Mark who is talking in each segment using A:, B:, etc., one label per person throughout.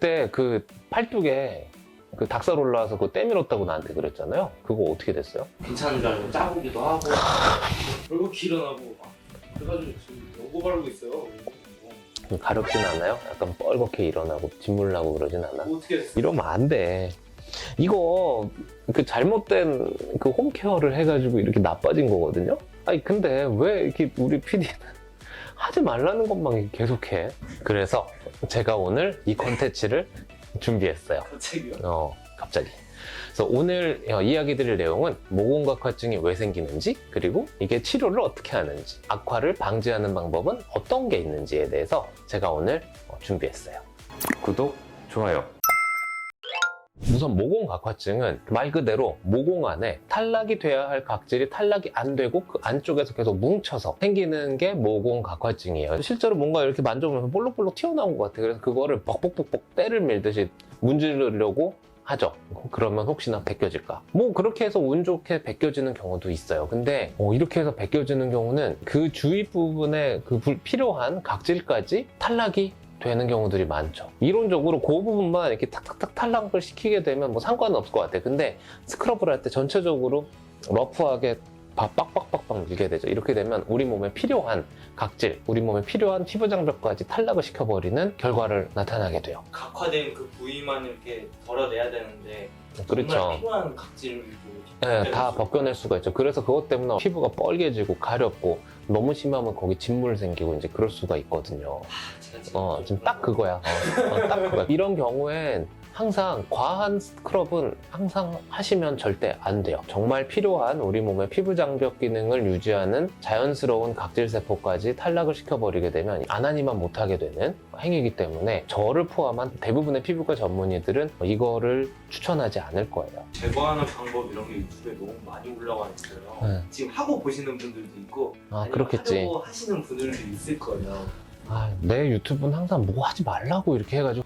A: 그때 그 팔뚝에 그 닭살 올라와서 그거 때밀었다고 나한테 그랬잖아요. 그거 어떻게 됐어요?
B: 괜찮은 줄 알고 짜보기도 하고 결국 길어나고 그래가지고 지금 연고 바르고 있어요.
A: 가렵진 않아요? 약간 뻘겋게 일어나고 진물 나고 그러진 않아?
B: 뭐 어떻게 했어?
A: 이러면 안 돼. 이거 그 잘못된 그 홈케어를 해가지고 이렇게 나빠진 거거든요? 아니 근데 왜 이렇게 우리 PD는 하지 말라는 것만 계속해? 그래서 제가 오늘 이 컨텐츠를 준비했어요.
B: 갑자기요?
A: 갑자기. 그래서 오늘 이야기 드릴 내용은 모공각화증이 왜 생기는지, 그리고 이게 치료를 어떻게 하는지, 악화를 방지하는 방법은 어떤 게 있는지에 대해서 제가 오늘 준비했어요. 구독, 좋아요. 우선 모공각화증은 말 그대로 모공 안에 탈락이 돼야 할 각질이 탈락이 안 되고 그 안쪽에서 계속 뭉쳐서 생기는 게 모공각화증이에요. 실제로 뭔가 이렇게 만져보면서 볼록볼록 튀어나온 것 같아요. 그래서 그거를 벅벅벅벅 때를 밀듯이 문지르려고 하죠. 그러면 혹시나 벗겨질까? 뭐 그렇게 해서 운 좋게 벗겨지는 경우도 있어요. 근데 이렇게 해서 벗겨지는 경우는 그 주위 부분에 그 필요한 각질까지 탈락이 되는 경우들이 많죠. 이론적으로 그 부분만 이렇게 탁탁탁 탈락을 시키게 되면 뭐 상관은 없을 것 같아요. 근데 스크럽을 할 때 전체적으로 러프하게 빡빡빡빡 밀게 되죠. 이렇게 되면 우리 몸에 필요한 각질, 우리 몸에 필요한 피부 장벽까지 탈락을 시켜버리는 결과를 나타나게 돼요.
B: 각화된 그 부위만 이렇게 덜어내야 되는데
A: 그렇죠.
B: 정말 필요한 각질도
A: 네, 다 벗겨낼 수가 있죠. 그래서 그것 때문에 피부가 뻘개지고 가렵고 너무 심하면 거기 진물 생기고 이제 그럴 수가 있거든요. 지금 딱 그거야. 딱 그거야. 이런 경우엔 항상 과한 스크럽은 항상 하시면 절대 안 돼요. 정말 필요한 우리 몸의 피부 장벽 기능을 유지하는 자연스러운 각질세포까지 탈락을 시켜버리게 되면 안 하니만 못하게 되는 행위이기 때문에 저를 포함한 대부분의 피부과 전문의들은 이거를 추천하지 않을 거예요.
B: 제거하는 방법 이런 게 유튜브에 너무 많이 올라와 있어요.
A: 네.
B: 지금 하고 보시는 분들도 있고 아니면
A: 그렇겠지.
B: 하려고 하시는 분들도 있을 거예요.
A: 내 유튜브는 항상 뭐 하지 말라고 이렇게 해가지고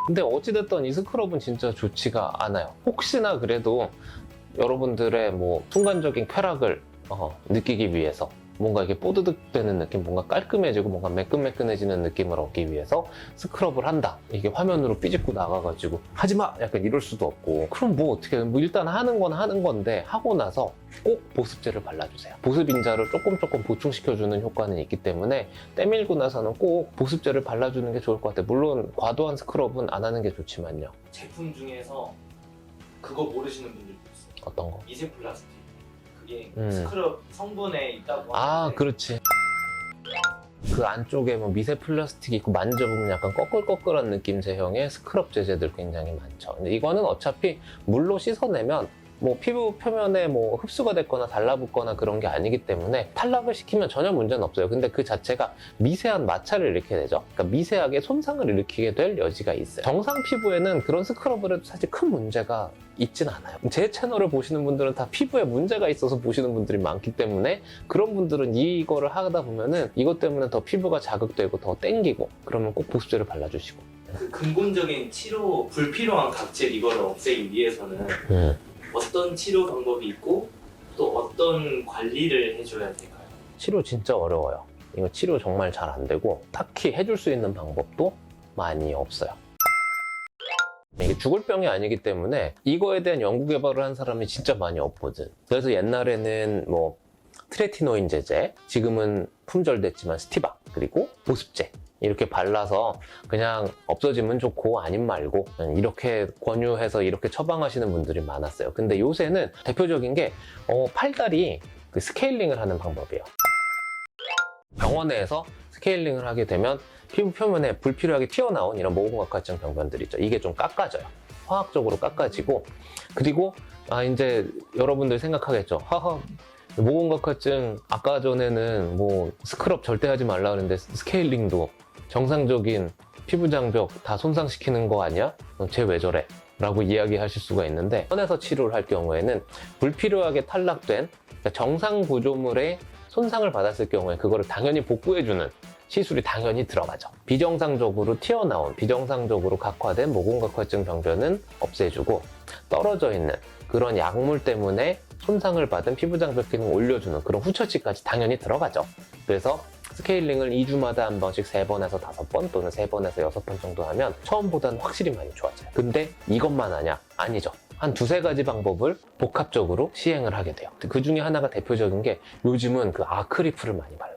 A: 근데 어찌됐든 이 스크럽은 진짜 좋지가 않아요. 혹시나 그래도 여러분들의 뭐 순간적인 쾌락을 느끼기 위해서 뭔가 이렇게 뽀드득 되는 느낌, 뭔가 깔끔해지고 뭔가 매끈매끈해지는 느낌을 얻기 위해서 스크럽을 한다. 이게 화면으로 삐집고 나가가지고 하지마! 약간 이럴 수도 없고 그럼 뭐 어떻게 뭐 일단 하는 건 하는 건데 하고 나서 꼭 보습제를 발라주세요. 보습 인자를 조금 보충시켜주는 효과는 있기 때문에 때밀고 나서는 꼭 보습제를 발라주는 게 좋을 것 같아요. 물론 과도한 스크럽은 안 하는 게 좋지만요.
B: 제품 중에서 그거 모르시는 분들도 있어요.
A: 어떤 거?
B: 미세 플라스틱. 그게 스크럽 성분에 있다고 하는데
A: 그렇지. 그 안쪽에 뭐 미세 플라스틱이 있고 만져보면 약간 꺼끌꺼끌한 느낌 제형의 스크럽 제제들 굉장히 많죠. 근데 이거는 어차피 물로 씻어내면 뭐 피부 표면에 뭐 흡수가 됐거나 달라붙거나 그런 게 아니기 때문에 탈락을 시키면 전혀 문제는 없어요. 근데 그 자체가 미세한 마찰을 일으키게 되죠. 그러니까 미세하게 손상을 일으키게 될 여지가 있어요. 정상 피부에는 그런 스크럽을 해도 사실 큰 문제가 있진 않아요. 제 채널을 보시는 분들은 다 피부에 문제가 있어서 보시는 분들이 많기 때문에 그런 분들은 이거를 하다 보면은 이것 때문에 더 피부가 자극되고 더 땡기고 그러면 꼭 보습제를 발라주시고.
B: 그 근본적인 치료, 불필요한 각질 이거를 없애기 위해서는 어떤 치료 방법이 있고 또 어떤 관리를 해줘야 될까요?
A: 치료 진짜 어려워요. 이거 치료 정말 잘 안 되고 딱히 해줄 수 있는 방법도 많이 없어요. 이게 죽을 병이 아니기 때문에 이거에 대한 연구 개발을 한 사람이 진짜 많이 없거든. 그래서 옛날에는 뭐 트레티노인 제제, 지금은 품절됐지만 스티바, 그리고 보습제 이렇게 발라서 그냥 없어지면 좋고 아님 말고 이렇게 권유해서 이렇게 처방하시는 분들이 많았어요. 근데 요새는 대표적인 게 팔다리 그 스케일링을 하는 방법이에요. 병원에서 스케일링을 하게 되면 피부 표면에 불필요하게 튀어나온 이런 모공각화증 병변들 있죠. 이게 좀 깎아져요. 화학적으로 깎아지고 그리고 이제 여러분들 생각하겠죠. 하하 모공각화증 아까 전에는 뭐 스크럽 절대 하지 말라 그랬는데 스케일링도 정상적인 피부 장벽 다 손상시키는 거 아니야? 쟤 왜 저래? 라고 이야기하실 수가 있는데 병원에서 치료를 할 경우에는 불필요하게 탈락된 정상 구조물의 손상을 받았을 경우에 그거를 당연히 복구해주는 시술이 당연히 들어가죠. 비정상적으로 튀어나온, 비정상적으로 각화된 모공각화증 병변은 없애주고 떨어져 있는 그런 약물 때문에 손상을 받은 피부 장벽 기능을 올려주는 그런 후처치까지 당연히 들어가죠. 그래서 스케일링을 2주마다 한 번씩 3번에서 5번 또는 3번에서 6번 정도 하면 처음보다는 확실히 많이 좋아져요. 근데 이것만 하냐? 아니죠. 한 두세 가지 방법을 복합적으로 시행을 하게 돼요. 그 중에 하나가 대표적인 게 요즘은 그 아크리프를 많이 발라요.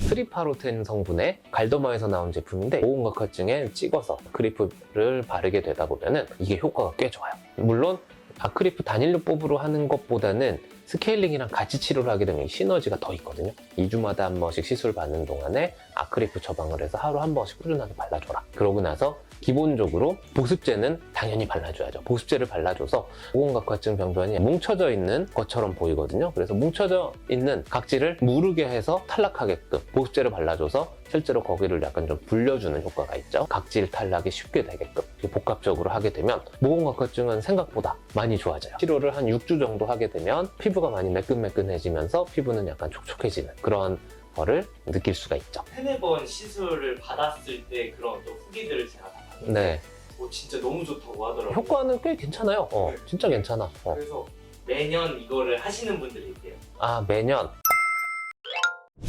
A: 트리파로텐 성분의 갈더마에서 나온 제품인데 모공각화증에 찍어서 아크리프를 바르게 되다 보면은 이게 효과가 꽤 좋아요. 물론 아크리프 단일요법으로 하는 것보다는 스케일링이랑 같이 치료를 하게 되면 시너지가 더 있거든요. 2주마다 한 번씩 시술 받는 동안에 아크리프 처방을 해서 하루 한 번씩 꾸준하게 발라줘라. 그러고 나서 기본적으로 보습제는 당연히 발라줘야죠. 보습제를 발라줘서 모공각화증 병변이 뭉쳐져 있는 것처럼 보이거든요. 그래서 뭉쳐져 있는 각질을 무르게 해서 탈락하게끔 보습제를 발라줘서 실제로 거기를 약간 좀 불려주는 효과가 있죠. 각질 탈락이 쉽게 되게끔 복합적으로 하게 되면 모공각화증은 생각보다 많이 좋아져요. 치료를 한 6주 정도 하게 되면 피부가 많이 매끈매끈해지면서 피부는 약간 촉촉해지는 그런 거를 느낄 수가 있죠.
B: 3-4번 시술을 받았을 때 그런 또 후기들을 제가 다 봤는데
A: 네,
B: 진짜 너무 좋다고 하더라고요.
A: 효과는 꽤 괜찮아요.
B: 네.
A: 진짜 괜찮아.
B: 그래서 매년 이거를 하시는 분들이 있대요.
A: 매년.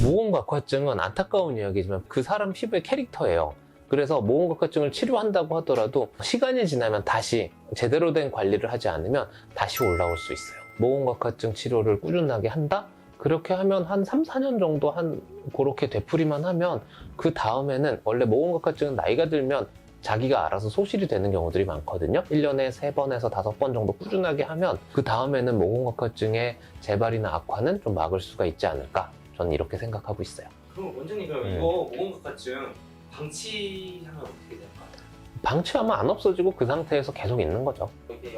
A: 모공각화증은 안타까운 이야기지만 그 사람 피부의 캐릭터예요. 그래서 모공각화증을 치료한다고 하더라도 시간이 지나면 다시 제대로 된 관리를 하지 않으면 다시 올라올 수 있어요. 모공각화증 치료를 꾸준하게 한다? 그렇게 하면 한 3, 4년 정도 그렇게 되풀이만 하면 그 다음에는 원래 모공각화증은 나이가 들면 자기가 알아서 소실이 되는 경우들이 많거든요. 1년에 3번에서 5번 정도 꾸준하게 하면 그 다음에는 모공각화증의 재발이나 악화는 좀 막을 수가 있지 않을까. 저는 이렇게 생각하고 있어요.
B: 그럼 원장님 그럼 이거 모공각화증 방치하면 어떻게 될까요?
A: 방치하면 안 없어지고 그 상태에서 계속 있는 거죠.
B: 이게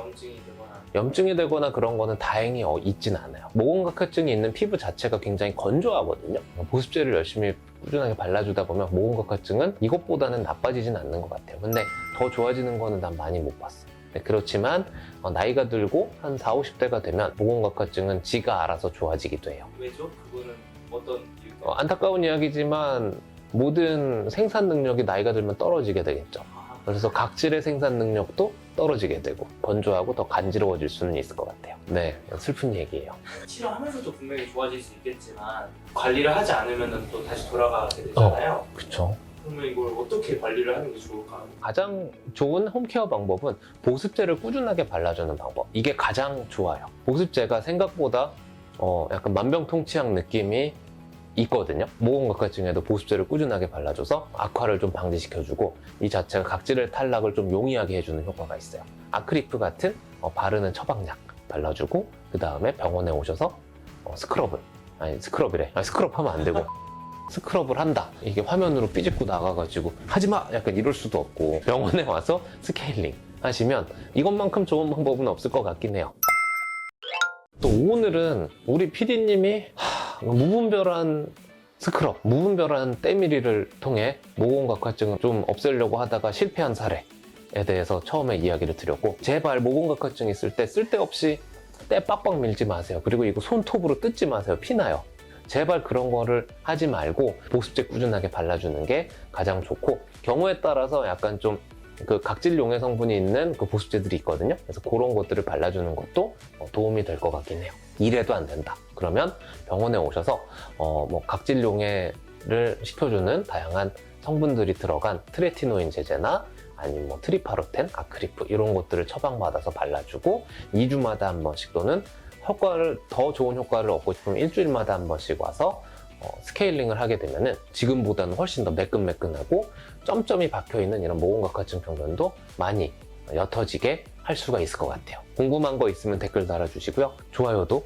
A: 염증이 되거나 그런 거는 다행히 있진 않아요. 모공각화증이 있는 피부 자체가 굉장히 건조하거든요. 보습제를 열심히 꾸준하게 발라주다 보면 모공각화증은 이것보다는 나빠지진 않는 것 같아요. 근데 더 좋아지는 거는 난 많이 못 봤어요. 그렇지만 나이가 들고 한 40, 50대가 되면 모공각화증은 지가 알아서 좋아지기도 해요.
B: 왜죠? 그거는 어떤 이유 때문에?
A: 안타까운 이야기지만 모든 생산 능력이 나이가 들면 떨어지게 되겠죠. 그래서 각질의 생산 능력도 떨어지게 되고 건조하고 더 간지러워질 수는 있을 것 같아요. 네, 슬픈 얘기예요.
B: 치료하면서도 분명히 좋아질 수 있겠지만 관리를 하지 않으면 또 다시 돌아가게 되잖아요.
A: 그쵸.
B: 그러면 이걸 어떻게 관리를 하는 게 좋을까요?
A: 가장 좋은 홈케어 방법은 보습제를 꾸준하게 발라주는 방법. 이게 가장 좋아요. 보습제가 생각보다 약간 만병통치약 느낌이 있거든요. 모공각화증에도 보습제를 꾸준하게 발라줘서 악화를 좀 방지시켜주고 이 자체가 각질의 탈락을 좀 용이하게 해주는 효과가 있어요. 아크리프 같은 바르는 처방약 발라주고 그 다음에 병원에 오셔서 스크럽을 스크럽하면 안 되고 스크럽을 한다. 이게 화면으로 삐집고 나가가지고 하지마! 약간 이럴 수도 없고 병원에 와서 스케일링 하시면 이것만큼 좋은 방법은 없을 것 같긴 해요. 또 오늘은 우리 PD님이 무분별한 스크럽, 무분별한 때밀이를 통해 모공각화증을 좀 없애려고 하다가 실패한 사례에 대해서 처음에 이야기를 드렸고 제발 모공각화증 있을 때 쓸데없이 때 빡빡 밀지 마세요. 그리고 이거 손톱으로 뜯지 마세요. 피나요. 제발 그런 거를 하지 말고 보습제 꾸준하게 발라주는 게 가장 좋고 경우에 따라서 약간 좀 그 각질 용해 성분이 있는 그 보습제들이 있거든요. 그래서 그런 것들을 발라주는 것도 도움이 될 것 같긴 해요. 이래도 안 된다. 그러면 병원에 오셔서 각질 용해를 시켜주는 다양한 성분들이 들어간 트레티노인 제제나 아니면 트리파로텐, 아크리프 이런 것들을 처방받아서 발라주고 2주마다 한 번씩 또는 더 좋은 효과를 얻고 싶으면 일주일마다 한 번씩 와서 스케일링을 하게 되면은 지금보다는 훨씬 더 매끈매끈하고 점점이 박혀있는 이런 모공각화증 병변도 많이 옅어지게 할 수가 있을 것 같아요. 궁금한 거 있으면 댓글 달아주시고요. 좋아요도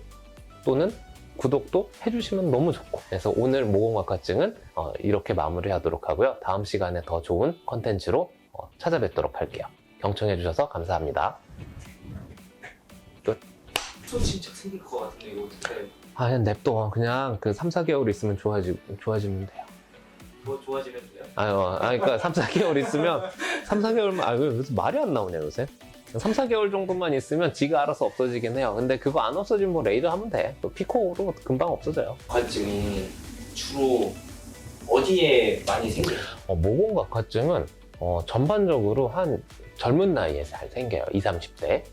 A: 또는 구독도 해주시면 너무 좋고 그래서 오늘 모공각화증은 이렇게 마무리하도록 하고요. 다음 시간에 더 좋은 컨텐츠로 찾아뵙도록 할게요. 경청해주셔서 감사합니다. 끝.
B: 손 진짜 생길 것 같은데 이거 어떻게
A: 그냥 냅둬. 그냥 그 3, 4개월 있으면 좋아지면 돼요.
B: 뭐 좋아지면 돼요?
A: 그러니까 3, 4개월 있으면 3, 4개월만 왜 무슨 말이 안 나오냐 요새? 3, 4개월 정도만 있으면 지가 알아서 없어지긴 해요. 근데 그거 안 없어지면 뭐 레이저 하면 돼. 또 피코로 금방 없어져요.
B: 각화증이 주로 어디에 많이 생겨요?
A: 모공각화증은 전반적으로 한 젊은 나이에 잘 생겨요. 20, 30대.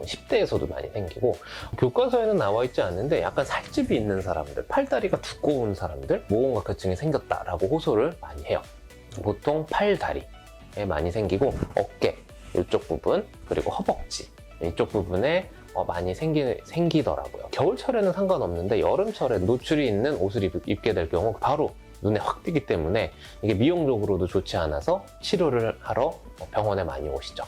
A: 10대에서도 많이 생기고, 교과서에는 나와 있지 않는데 약간 살집이 있는 사람들, 팔다리가 두꺼운 사람들, 모공각화증이 생겼다라고 호소를 많이 해요. 보통 팔다리에 많이 생기고, 어깨 이쪽 부분, 그리고 허벅지 이쪽 부분에 많이 생기더라고요. 겨울철에는 상관없는데 여름철에 노출이 있는 옷을 입게 될 경우 바로 눈에 확 띄기 때문에 이게 미용적으로도 좋지 않아서 치료를 하러 병원에 많이 오시죠.